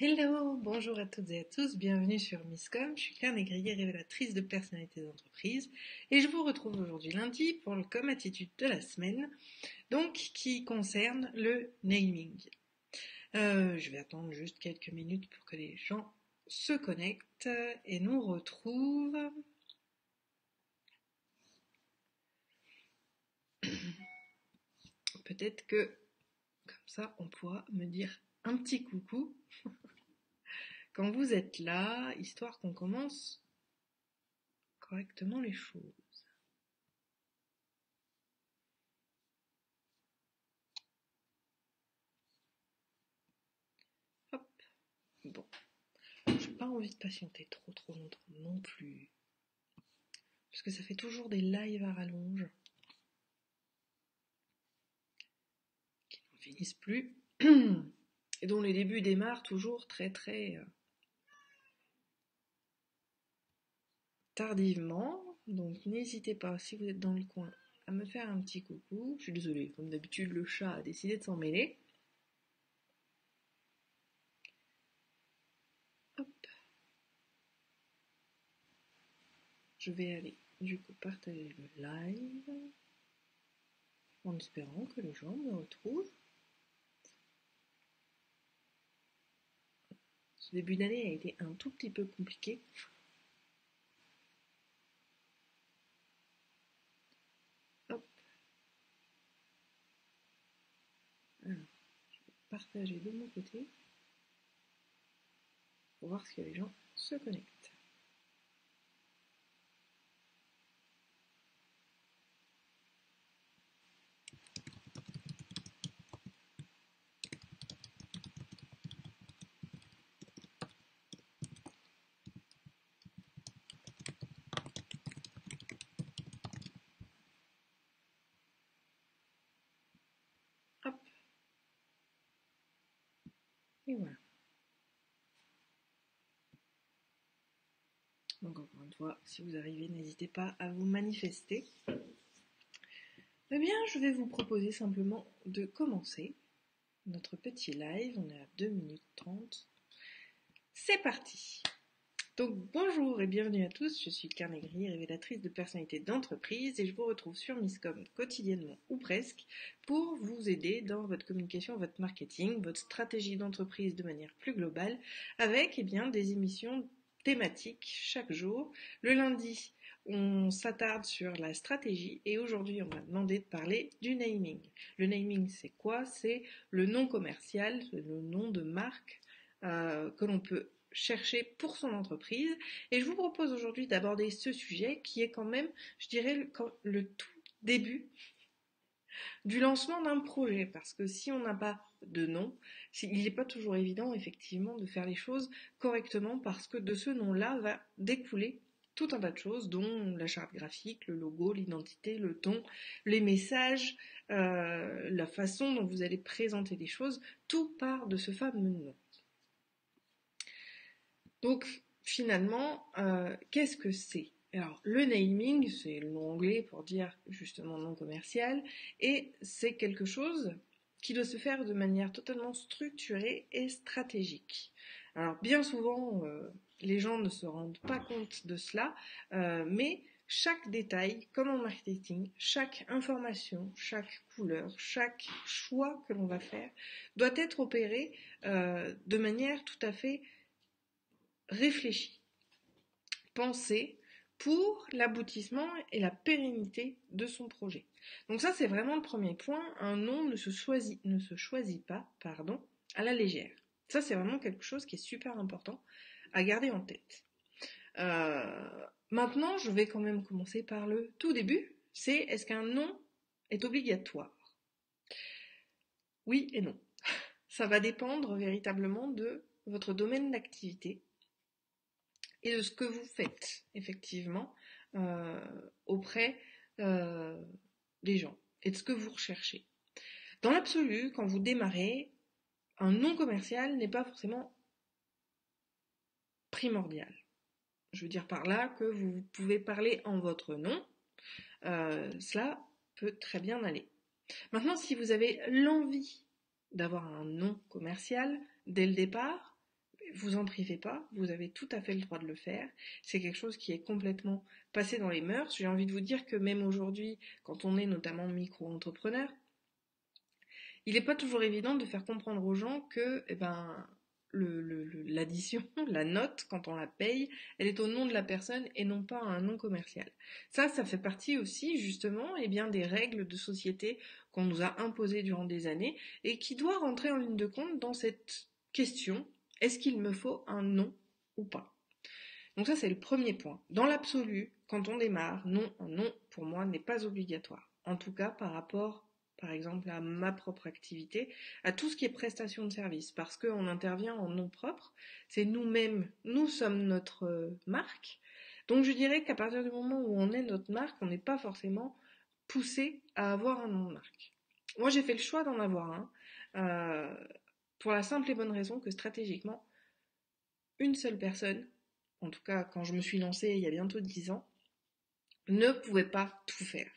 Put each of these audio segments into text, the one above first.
Hello, bonjour à toutes et à tous, bienvenue sur Misscom, je suis Claire Négrier, révélatrice de personnalité d'entreprise et je vous retrouve aujourd'hui lundi pour le com attitude de la semaine, donc qui concerne le naming. Je vais attendre juste quelques minutes pour que les gens se connectent et nous retrouvent. Peut-être que comme ça on pourra me dire un petit coucou quand vous êtes là, histoire qu'on commence correctement les choses. Hop, bon, j'ai pas envie de patienter trop longtemps non plus, parce que ça fait toujours des lives à rallonge qui n'en finissent plus et dont les débuts démarrent toujours très tardivement. Donc n'hésitez pas, si vous êtes dans le coin, à me faire un petit coucou. Je suis désolée, comme d'habitude le chat a décidé de s'en mêler. Hop. Je vais aller du coup partager le live en espérant que les gens me retrouvent. Ce début d'année a été un tout petit peu compliqué. Hop. Alors, je vais partager de mon côté pour voir si les gens se connectent. Hop. Et voilà. Donc encore une fois, si vous arrivez, n'hésitez pas à vous manifester. Eh bien, je vais vous proposer simplement de commencer notre petit live. On est à 2 minutes 30. C'est parti! Donc bonjour et bienvenue à tous, je suis Claire Négrier, révélatrice de personnalité d'entreprise et je vous retrouve sur Misscom quotidiennement ou presque pour vous aider dans votre communication, votre marketing, votre stratégie d'entreprise de manière plus globale avec des émissions thématiques chaque jour. Le lundi, on s'attarde sur la stratégie et aujourd'hui on m'a demandé de parler du naming. Le naming c'est quoi? C'est le nom commercial, le nom de marque que l'on peut chercher pour son entreprise. Et je vous propose aujourd'hui d'aborder ce sujet qui est quand même, je dirais, le tout début du lancement d'un projet. Parce que si on n'a pas de nom, il n'est pas toujours évident effectivement de faire les choses correctement parce que de ce nom-là va découler tout un tas de choses, dont la charte graphique, le logo, l'identité, le ton, les messages, la façon dont vous allez présenter les choses, tout part de ce fameux nom. Donc finalement, qu'est-ce que c'est? Alors le naming, c'est le nom anglais pour dire justement nom commercial, et c'est quelque chose qui doit se faire de manière totalement structurée et stratégique. Alors bien souvent, les gens ne se rendent pas compte de cela, mais chaque détail, comme en marketing, chaque information, chaque couleur, chaque choix que l'on va faire doit être opéré de manière tout à fait réfléchi, pensé pour l'aboutissement et la pérennité de son projet. Donc ça, c'est vraiment le premier point. Un nom ne se choisit pas, à la légère. Ça, c'est vraiment quelque chose qui est super important à garder en tête. Maintenant, je vais quand même commencer par le tout début. C'est est-ce qu'un nom est obligatoire? Oui et non. Ça va dépendre véritablement de votre domaine d'activité et de ce que vous faites effectivement auprès des gens et de ce que vous recherchez. Dans l'absolu, quand vous démarrez, un nom commercial n'est pas forcément primordial. Je veux dire par là que vous pouvez parler en votre nom, cela peut très bien aller. Maintenant, si vous avez l'envie d'avoir un nom commercial dès le départ, vous en privez pas, vous avez tout à fait le droit de le faire. C'est quelque chose qui est complètement passé dans les mœurs. J'ai envie de vous dire que même aujourd'hui, quand on est notamment micro-entrepreneur, il n'est pas toujours évident de faire comprendre aux gens que l'addition, la note, quand on la paye, elle est au nom de la personne et non pas à un nom commercial. Ça fait partie aussi justement des règles de société qu'on nous a imposées durant des années et qui doit rentrer en ligne de compte dans cette question, est-ce qu'il me faut un nom ou pas? Donc ça c'est le premier point. Dans l'absolu, quand on démarre, non, un nom pour moi n'est pas obligatoire. En tout cas par rapport par exemple à ma propre activité, à tout ce qui est prestation de service, parce qu'on intervient en nom propre, c'est nous-mêmes, nous sommes notre marque. Donc je dirais qu'à partir du moment où on est notre marque, on n'est pas forcément poussé à avoir un nom de marque. Moi j'ai fait le choix d'en avoir un, pour la simple et bonne raison que stratégiquement, une seule personne, en tout cas quand je me suis lancée il y a bientôt 10 ans, ne pouvait pas tout faire.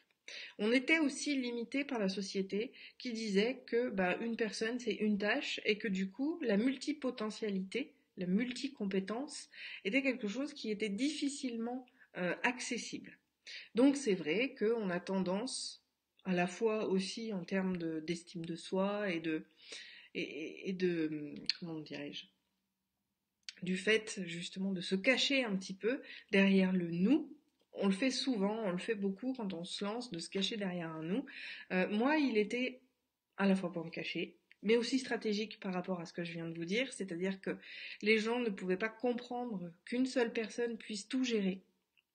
On était aussi limité par la société qui disait que une personne c'est une tâche et que du coup la multipotentialité, la multicompétence était quelque chose qui était difficilement accessible. Donc c'est vrai qu'on a tendance, à la fois aussi en termes d'estime de soi et de comment dirais-je, du fait justement de se cacher un petit peu derrière le nous. On le fait souvent, on le fait beaucoup quand on se lance, de se cacher derrière un nous. Moi, il était à la fois pour me cacher, mais aussi stratégique par rapport à ce que je viens de vous dire, c'est-à-dire que les gens ne pouvaient pas comprendre qu'une seule personne puisse tout gérer.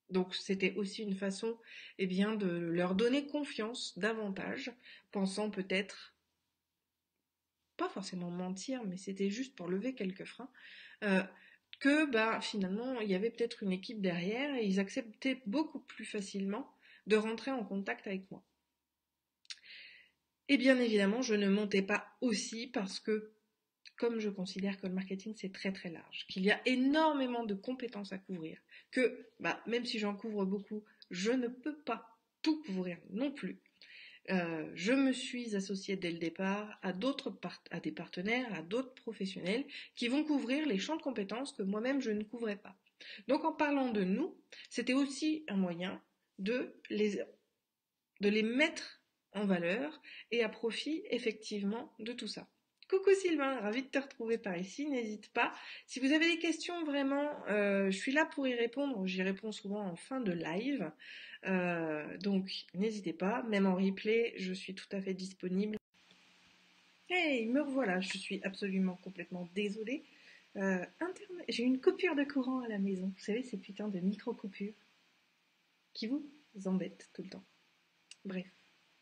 Donc c'était aussi une façon de leur donner confiance davantage, pensant peut-être, pas forcément mentir, mais c'était juste pour lever quelques freins, que finalement il y avait peut-être une équipe derrière et ils acceptaient beaucoup plus facilement de rentrer en contact avec moi. Et bien évidemment, je ne montais pas aussi parce que, comme je considère que le marketing c'est très très large, qu'il y a énormément de compétences à couvrir, que même si j'en couvre beaucoup, je ne peux pas tout couvrir non plus. Je me suis associée dès le départ à des partenaires, à d'autres professionnels qui vont couvrir les champs de compétences que moi-même je ne couvrais pas. Donc en parlant de nous, c'était aussi un moyen de les mettre en valeur et à profit effectivement de tout ça. Coucou Sylvain, ravi de te retrouver par ici, n'hésite pas. Si vous avez des questions vraiment, je suis là pour y répondre, j'y réponds souvent en fin de live. Donc n'hésitez pas, même en replay, je suis tout à fait disponible. Hey, me revoilà, je suis absolument complètement désolée. J'ai une coupure de courant à la maison, vous savez, ces putains de micro-coupures qui vous embêtent tout le temps. Bref,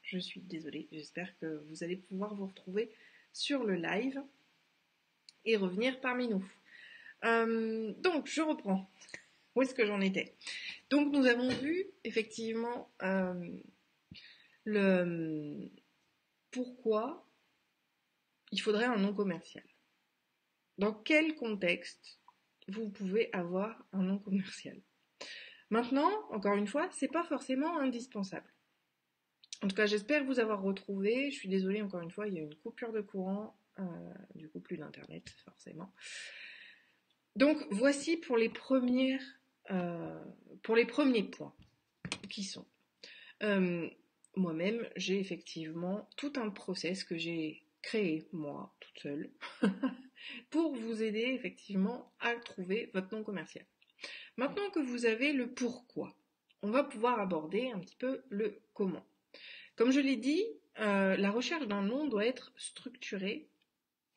je suis désolée, j'espère que vous allez pouvoir vous retrouver sur le live et revenir parmi nous. Donc, je reprends. Où est-ce que j'en étais? Donc, nous avons vu effectivement pourquoi il faudrait un nom commercial. Dans quel contexte vous pouvez avoir un nom commercial? Maintenant, encore une fois, c'est pas forcément indispensable. En tout cas, j'espère vous avoir retrouvé. Je suis désolée, encore une fois, il y a une coupure de courant, du coup plus d'internet forcément. Donc voici pour les premiers points qui sont. Moi-même, j'ai effectivement tout un process que j'ai créé moi toute seule pour vous aider effectivement à trouver votre nom commercial. Maintenant que vous avez le pourquoi, on va pouvoir aborder un petit peu le comment. Comme je l'ai dit, la recherche d'un nom doit être structurée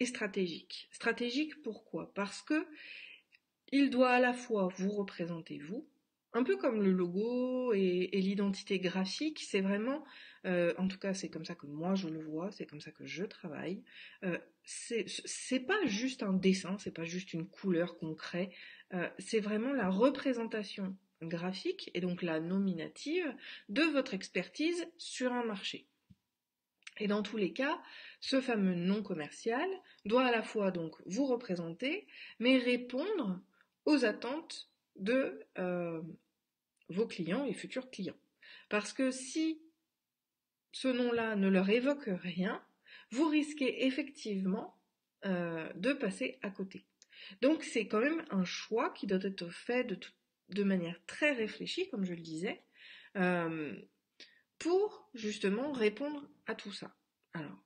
et stratégique. Stratégique pourquoi? Parce que il doit à la fois vous représenter vous, un peu comme le logo et l'identité graphique, c'est vraiment, en tout cas c'est comme ça que moi je le vois, c'est comme ça que je travaille, c'est pas juste un dessin, c'est pas juste une couleur qu'on crée, c'est vraiment la représentation graphique et donc la nominative de votre expertise sur un marché. Et dans tous les cas, ce fameux nom commercial doit à la fois donc vous représenter, mais répondre aux attentes de vos clients et futurs clients. Parce que si ce nom-là ne leur évoque rien, vous risquez effectivement de passer à côté. Donc c'est quand même un choix qui doit être fait de manière très réfléchie, comme je le disais, euh, pour justement répondre à tout ça. Alors,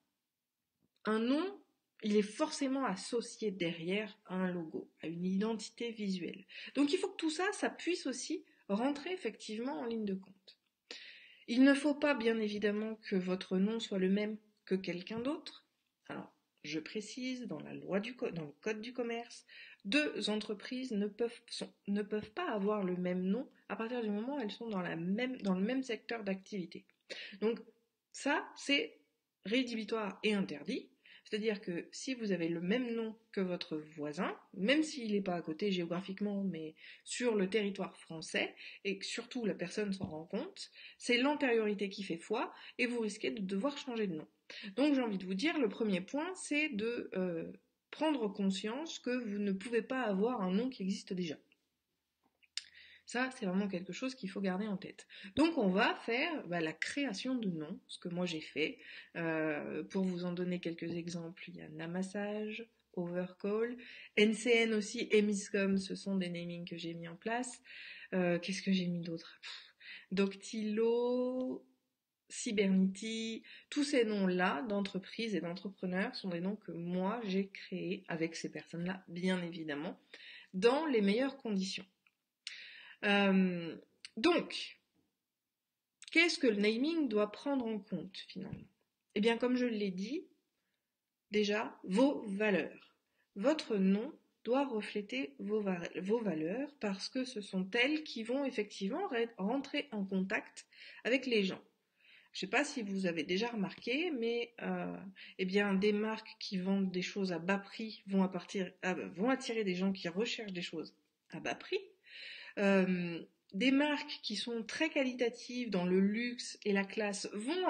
un nom, il est forcément associé derrière à un logo, à une identité visuelle. Donc il faut que tout ça, ça puisse aussi rentrer effectivement en ligne de compte. Il ne faut pas, bien évidemment, que votre nom soit le même que quelqu'un d'autre. Alors, je précise, dans dans le code du commerce, deux entreprises ne peuvent pas avoir le même nom à partir du moment où elles sont dans le même secteur d'activité. Donc, ça, c'est rédhibitoire et interdit. C'est-à-dire que si vous avez le même nom que votre voisin, même s'il n'est pas à côté géographiquement, mais sur le territoire français, et que surtout la personne s'en rend compte, c'est l'antériorité qui fait foi, et vous risquez de devoir changer de nom. Donc j'ai envie de vous dire, le premier point, c'est de prendre conscience que vous ne pouvez pas avoir un nom qui existe déjà. Ça, c'est vraiment quelque chose qu'il faut garder en tête. Donc on va faire la création de noms, ce que moi j'ai fait. Pour vous en donner quelques exemples, il y a Namassage, Overcall, NCN aussi, Emiscom, ce sont des namings que j'ai mis en place. Qu'est-ce que j'ai mis d'autre? Doctilo, Cybernity, tous ces noms-là d'entreprises et d'entrepreneurs sont des noms que moi j'ai créés avec ces personnes-là, bien évidemment, dans les meilleures conditions. Donc, qu'est-ce que le naming doit prendre en compte finalement? Eh bien, comme je l'ai dit, déjà, vos valeurs. Votre nom doit refléter vos valeurs parce que ce sont elles qui vont effectivement rentrer en contact avec les gens. Je ne sais pas si vous avez déjà remarqué, mais eh bien, des marques qui vendent des choses à bas prix vont attirer des gens qui recherchent des choses à bas prix. Des marques qui sont très qualitatives dans le luxe et la classe vont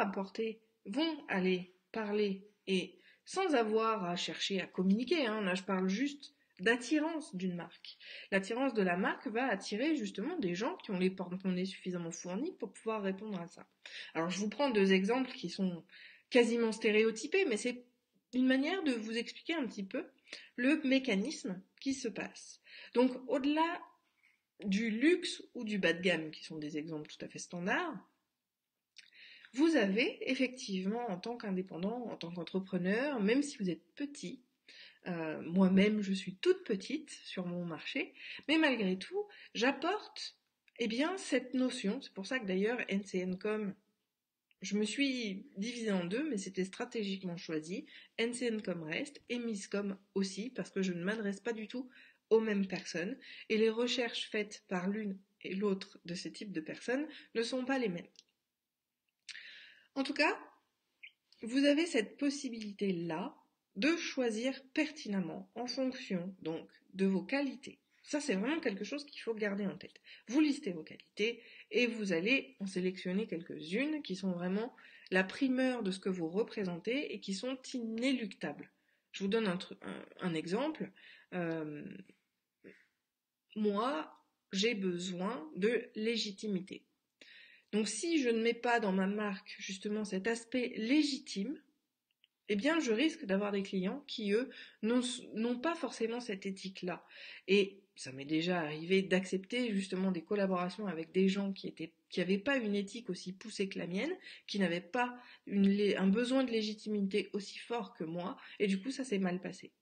aller parler et sans avoir à chercher à communiquer, hein, là je parle juste d'attirance d'une marque. L'attirance de la marque va attirer justement des gens qui ont les porte-monnaies suffisamment fournis pour pouvoir répondre à ça. Alors je vous prends deux exemples qui sont quasiment stéréotypés, mais c'est une manière de vous expliquer un petit peu le mécanisme qui se passe. Donc au-delà du luxe ou du bas de gamme, qui sont des exemples tout à fait standards, vous avez effectivement en tant qu'indépendant, en tant qu'entrepreneur, même si vous êtes petit, moi-même je suis toute petite sur mon marché, mais malgré tout, j'apporte cette notion, c'est pour ça que d'ailleurs NCNcom, je me suis divisée en deux, mais c'était stratégiquement choisi, NCNcom reste, et Miscom aussi, parce que je ne m'adresse pas du tout aux mêmes personnes, et les recherches faites par l'une et l'autre de ces types de personnes ne sont pas les mêmes. En tout cas, vous avez cette possibilité-là de choisir pertinemment en fonction donc de vos qualités. Ça, c'est vraiment quelque chose qu'il faut garder en tête. Vous listez vos qualités et vous allez en sélectionner quelques-unes qui sont vraiment la primeur de ce que vous représentez et qui sont inéluctables. Je vous donne un exemple. Moi, j'ai besoin de légitimité. Donc si je ne mets pas dans ma marque justement cet aspect légitime, eh bien je risque d'avoir des clients qui, eux, n'ont pas forcément cette éthique-là. Et ça m'est déjà arrivé d'accepter justement des collaborations avec des gens qui n'avaient pas une éthique aussi poussée que la mienne, qui n'avaient pas un besoin de légitimité aussi fort que moi, et du coup ça s'est mal passé.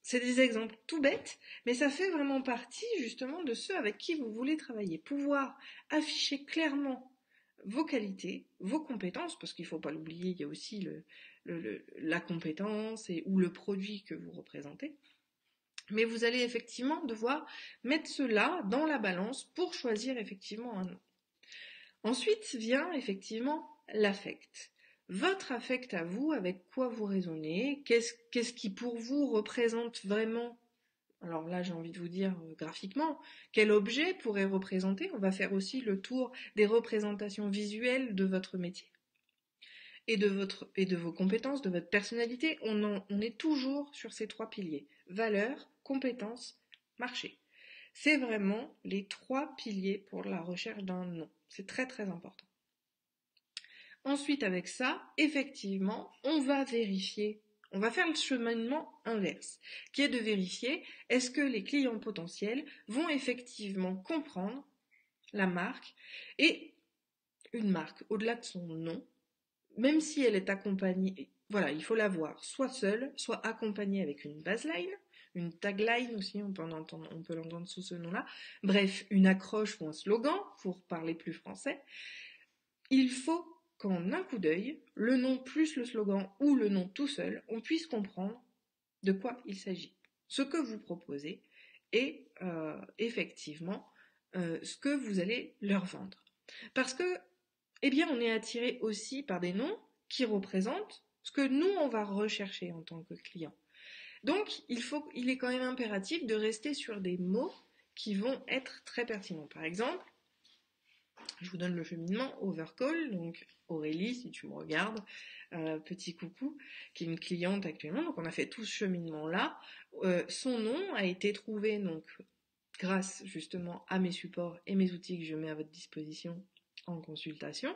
C'est des exemples tout bêtes, mais ça fait vraiment partie justement de ceux avec qui vous voulez travailler. Pouvoir afficher clairement vos qualités, vos compétences, parce qu'il ne faut pas l'oublier, il y a aussi la compétence ou le produit que vous représentez. Mais vous allez effectivement devoir mettre cela dans la balance pour choisir effectivement un nom. Ensuite vient effectivement l'affect. Votre affect à vous, avec quoi vous raisonnez, qu'est-ce qui pour vous représente vraiment, alors là j'ai envie de vous dire graphiquement, quel objet pourrait représenter, on va faire aussi le tour des représentations visuelles de votre métier et de vos compétences, de votre personnalité, on est toujours sur ces trois piliers, valeur, compétences, marché. C'est vraiment les trois piliers pour la recherche d'un nom, c'est très très important. Ensuite, avec ça, effectivement, on va vérifier On va faire le cheminement inverse, qui est de vérifier est-ce que les clients potentiels vont effectivement comprendre la marque et une marque, au-delà de son nom, même si elle est accompagnée, voilà, il faut la voir soit seule, soit accompagnée avec une baseline, une tagline aussi, on peut l'entendre sous ce nom-là, bref, une accroche ou un slogan, pour parler plus français. Il faut qu'en un coup d'œil, le nom plus le slogan ou le nom tout seul, on puisse comprendre de quoi il s'agit, ce que vous proposez et effectivement ce que vous allez leur vendre. Parce que, eh bien, on est attiré aussi par des noms qui représentent ce que nous, on va rechercher en tant que client. Donc, il est quand même impératif de rester sur des mots qui vont être très pertinents. Par exemple, je vous donne le cheminement Overcall, donc Aurélie, si tu me regardes, petit coucou, qui est une cliente actuellement. Donc on a fait tout ce cheminement-là. Son nom a été trouvé donc grâce justement à mes supports et mes outils que je mets à votre disposition en consultation.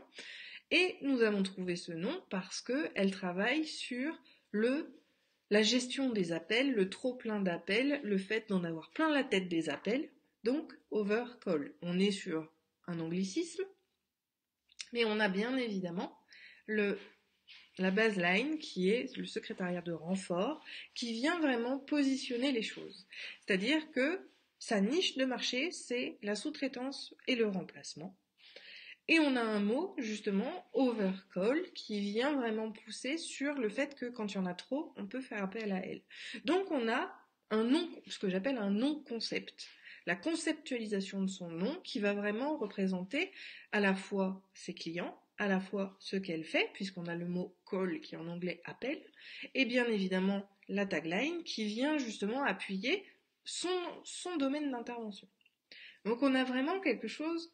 Et nous avons trouvé ce nom parce qu'elle travaille sur la gestion des appels, le trop plein d'appels, le fait d'en avoir plein la tête des appels, donc overcall. On est sur un anglicisme, mais on a bien évidemment la baseline qui est le secrétariat de renfort qui vient vraiment positionner les choses. C'est-à-dire que sa niche de marché, c'est la sous-traitance et le remplacement. Et on a un mot, justement, overcall, qui vient vraiment pousser sur le fait que quand il y en a trop, on peut faire appel à elle. Donc on a un nom, ce que j'appelle un nom concept. La conceptualisation de son nom qui va vraiment représenter à la fois ses clients, à la fois ce qu'elle fait, puisqu'on a le mot call qui en anglais appelle, et bien évidemment la tagline qui vient justement appuyer son domaine d'intervention. Donc on a vraiment quelque chose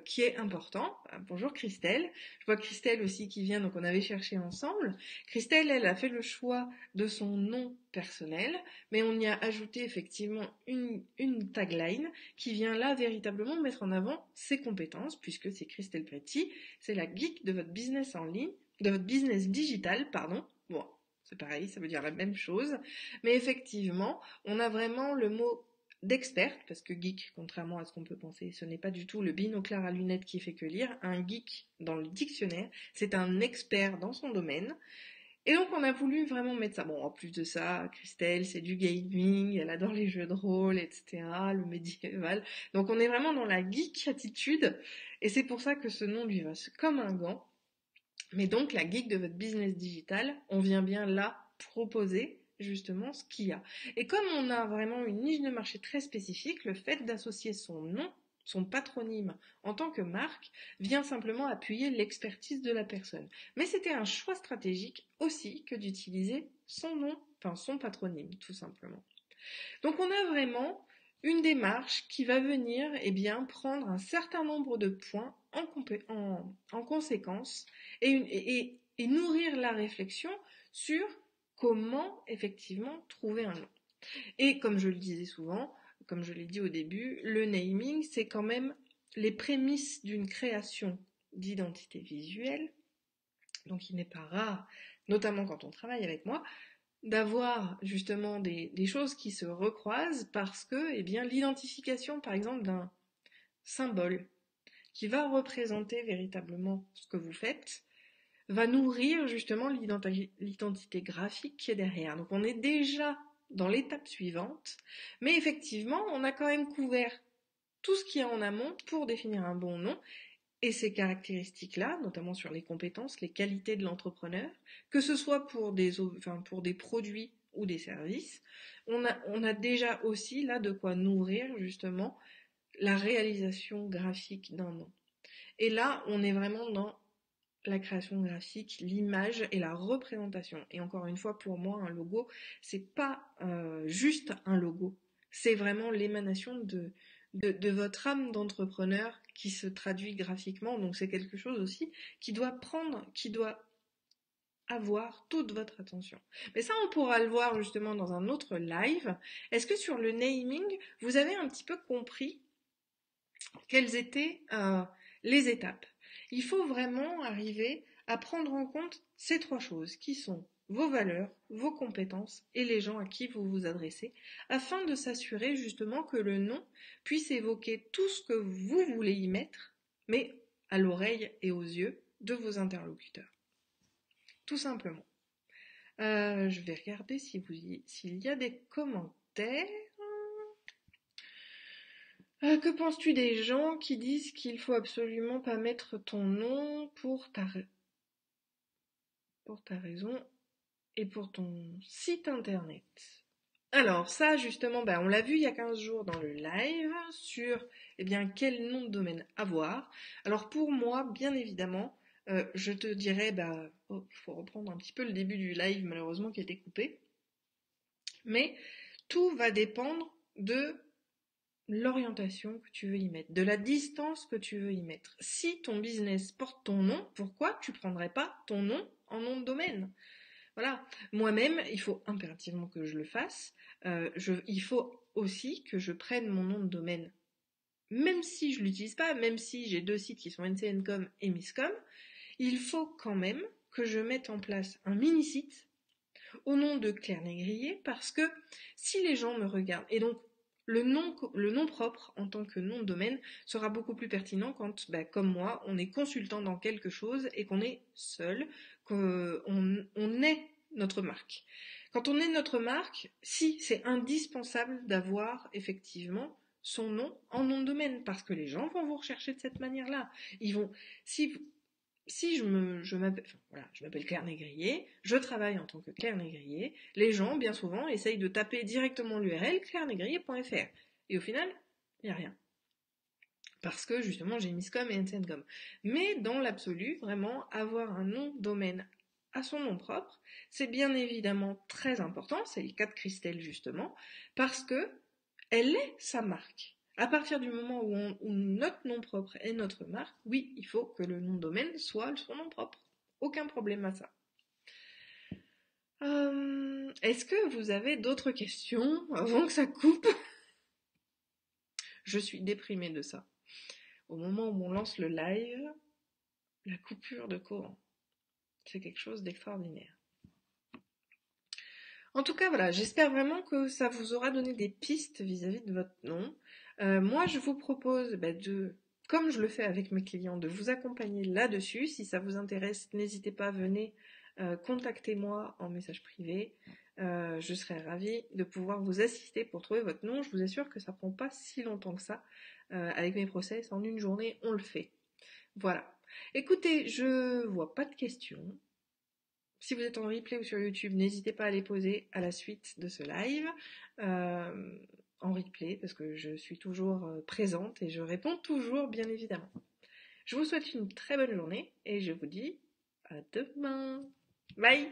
qui est important. Bonjour Christelle. Je vois Christelle aussi qui vient, donc on avait cherché ensemble. Christelle, elle a fait le choix de son nom personnel, mais on y a ajouté effectivement une tagline qui vient là véritablement mettre en avant ses compétences, puisque c'est Christelle Petit, c'est la geek de votre business en ligne, de votre business digital, pardon. Bon, c'est pareil, ça veut dire la même chose, mais effectivement, on a vraiment le mot d'experte, parce que geek, contrairement à ce qu'on peut penser, ce n'est pas du tout le binoclard à lunettes qui fait que lire. Un geek, dans le dictionnaire, c'est un expert dans son domaine. Et donc on a voulu vraiment mettre ça. Bon, en plus de ça, Christelle, c'est du gaming, elle adore les jeux de rôle, etc., le médiéval. Donc on est vraiment dans la geek attitude, et c'est pour ça que ce nom lui va comme un gant. Mais donc la geek de votre business digital, on vient bien là proposer justement ce qu'il y a. Et comme on a vraiment une niche de marché très spécifique, le fait d'associer son nom, son patronyme en tant que marque, vient simplement appuyer l'expertise de la personne. Mais c'était un choix stratégique aussi que d'utiliser son nom, enfin son patronyme tout simplement. Donc on a vraiment une démarche qui va venir prendre un certain nombre de points en conséquence et nourrir la réflexion sur comment effectivement trouver un nom. Et comme je le disais souvent, comme je l'ai dit au début, le naming, c'est quand même les prémices d'une création d'identité visuelle. Donc il n'est pas rare, notamment quand on travaille avec moi, d'avoir justement des choses qui se recroisent parce que l'identification par exemple d'un symbole qui va représenter véritablement ce que vous faites va nourrir justement l'identité graphique qui est derrière. Donc on est déjà dans l'étape suivante, mais effectivement on a quand même couvert tout ce qu'il y a en amont pour définir un bon nom. Et ces caractéristiques-là, notamment sur les compétences, les qualités de l'entrepreneur, que ce soit pour des produits ou des services, on a déjà aussi là de quoi nourrir justement la réalisation graphique d'un nom. Et là, on est vraiment dans la création graphique, l'image et la représentation. Et encore une fois, pour moi, un logo, c'est pas juste un logo. C'est vraiment l'émanation de votre âme d'entrepreneur qui se traduit graphiquement. Donc c'est quelque chose aussi qui doit avoir toute votre attention. Mais ça, on pourra le voir justement dans un autre live. Est-ce que sur le naming, vous avez un petit peu compris quelles étaient les étapes? Il faut vraiment arriver à prendre en compte ces trois choses qui sont vos valeurs, vos compétences et les gens à qui vous vous adressez, afin de s'assurer justement que le nom puisse évoquer tout ce que vous voulez y mettre, mais à l'oreille et aux yeux de vos interlocuteurs. Tout simplement. Je vais regarder s'il y a des commentaires. Que penses-tu des gens qui disent qu'il faut absolument pas mettre ton nom pour ta raison et pour ton site internet? Alors ça justement, on l'a vu il y a 15 jours dans le live sur quel nom de domaine avoir. Alors pour moi, bien évidemment, je te dirais, il faut reprendre un petit peu le début du live malheureusement qui a été coupé. Mais tout va dépendre de l'orientation que tu veux y mettre, de la distance que tu veux y mettre. Si ton business porte ton nom, pourquoi tu prendrais pas ton nom en nom de domaine? Voilà. Moi-même, il faut impérativement que je le fasse. Il faut aussi que je prenne mon nom de domaine. Même si je l'utilise pas, même si j'ai 2 sites qui sont NCNcom et Misscom, il faut quand même que je mette en place un mini-site au nom de Claire Négrier, parce que si les gens me regardent, et donc le nom propre en tant que nom de domaine sera beaucoup plus pertinent quand, comme moi, on est consultant dans quelque chose et qu'on est seul, qu'on est notre marque. Quand on est notre marque, si, c'est indispensable d'avoir effectivement son nom en nom de domaine, parce que les gens vont vous rechercher de cette manière-là. Ils vont, si je m'appelle Claire Négrier, je travaille en tant que Claire Négrier, les gens, bien souvent, essayent de taper directement l'URL clairenégrier.fr. Et au final, il n'y a rien. Parce que, justement, j'ai Misscom et NCNcom. Mais, dans l'absolu, vraiment, avoir un nom de domaine à son nom propre, c'est bien évidemment très important, c'est le cas de Christelle, justement, parce que elle est sa marque. À partir du moment où notre nom propre est notre marque, oui, il faut que le nom de domaine soit son nom propre. Aucun problème à ça. Est-ce que vous avez d'autres questions avant que ça coupe? Je suis déprimée de ça. Au moment où on lance le live, la coupure de courant. C'est quelque chose d'extraordinaire. En tout cas, voilà, j'espère vraiment que ça vous aura donné des pistes vis-à-vis de votre nom. Moi, je vous propose comme je le fais avec mes clients, de vous accompagner là-dessus. Si ça vous intéresse, n'hésitez pas, venez, contactez-moi en message privé. Je serai ravie de pouvoir vous assister pour trouver votre nom. Je vous assure que ça prend pas si longtemps que ça. Avec mes process, en une journée, on le fait. Voilà. Écoutez, je vois pas de questions. Si vous êtes en replay ou sur YouTube, n'hésitez pas à les poser à la suite de ce live, en replay, parce que je suis toujours présente et je réponds toujours, bien évidemment. Je vous souhaite une très bonne journée et je vous dis à demain. Bye!